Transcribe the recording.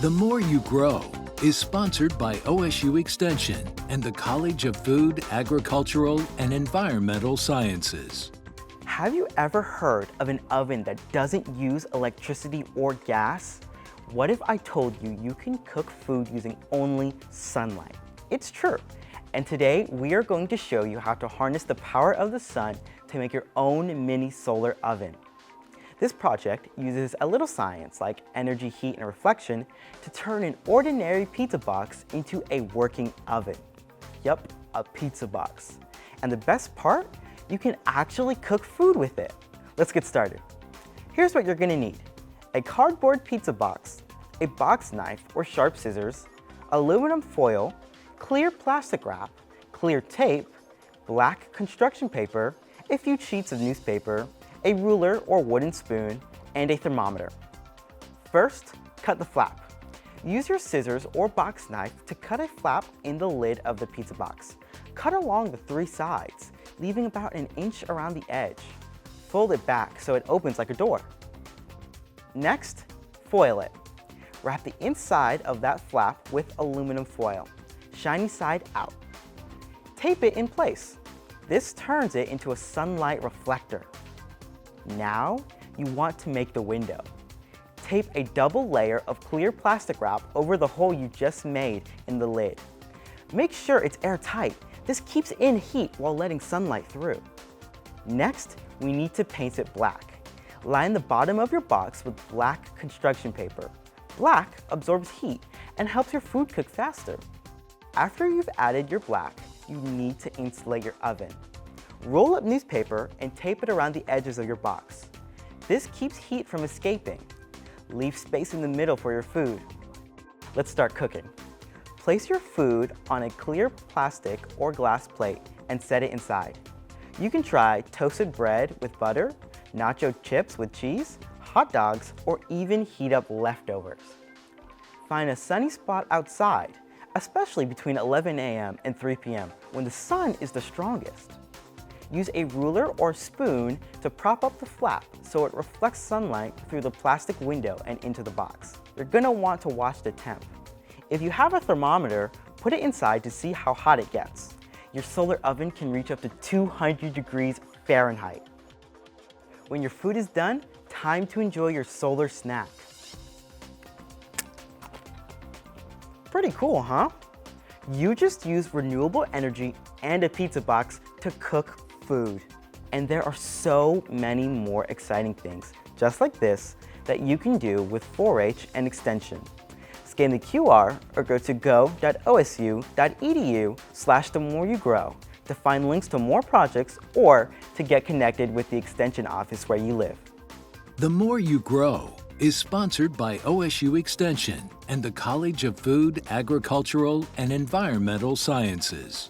The More You Grow is sponsored by OSU Extension and the College of Food, Agricultural, and Environmental Sciences. Have you ever heard of an oven that doesn't use electricity or gas? What if I told you you can cook food using only sunlight? It's true. And today we are going to show you how to harness the power of the sun to make your own mini solar oven. This project uses a little science like energy, heat, and reflection to turn an ordinary pizza box into a working oven. Yup, a pizza box. And the best part, you can actually cook food with it. Let's get started. Here's what you're gonna need: a cardboard pizza box, a box knife or sharp scissors, aluminum foil, clear plastic wrap, clear tape, black construction paper, a few sheets of newspaper, a ruler or wooden spoon, and a thermometer. First, cut the flap. Use your scissors or box knife to cut a flap in the lid of the pizza box. Cut along the 3 sides, leaving about an inch around the edge. Fold it back so it opens like a door. Next, foil it. Wrap the inside of that flap with aluminum foil, shiny side out. Tape it in place. This turns it into a sunlight reflector. Now, you want to make the window. Tape a double layer of clear plastic wrap over the hole you just made in the lid. Make sure it's airtight. This keeps in heat while letting sunlight through. Next, we need to paint it black. Line the bottom of your box with black construction paper. Black absorbs heat and helps your food cook faster. After you've added your black, you need to insulate your oven. Roll up newspaper and tape it around the edges of your box. This keeps heat from escaping. Leave space in the middle for your food. Let's start cooking. Place your food on a clear plastic or glass plate and set it inside. You can try toasted bread with butter, nacho chips with cheese, hot dogs, or even heat up leftovers. Find a sunny spot outside, especially between 11 a.m. and 3 p.m. when the sun is the strongest. Use a ruler or spoon to prop up the flap so it reflects sunlight through the plastic window and into the box. You're gonna want to watch the temp. If you have a thermometer, put it inside to see how hot it gets. Your solar oven can reach up to 200 degrees Fahrenheit. When your food is done, time to enjoy your solar snack. Pretty cool, huh? You just used renewable energy and a pizza box to cook food. And there are so many more exciting things, just like this, that you can do with 4-H and Extension. Scan the QR or go to go.osu.edu/themoreyougrow to find links to more projects or to get connected with the Extension office where you live. The More You Grow is sponsored by OSU Extension and the College of Food, Agricultural, and Environmental Sciences.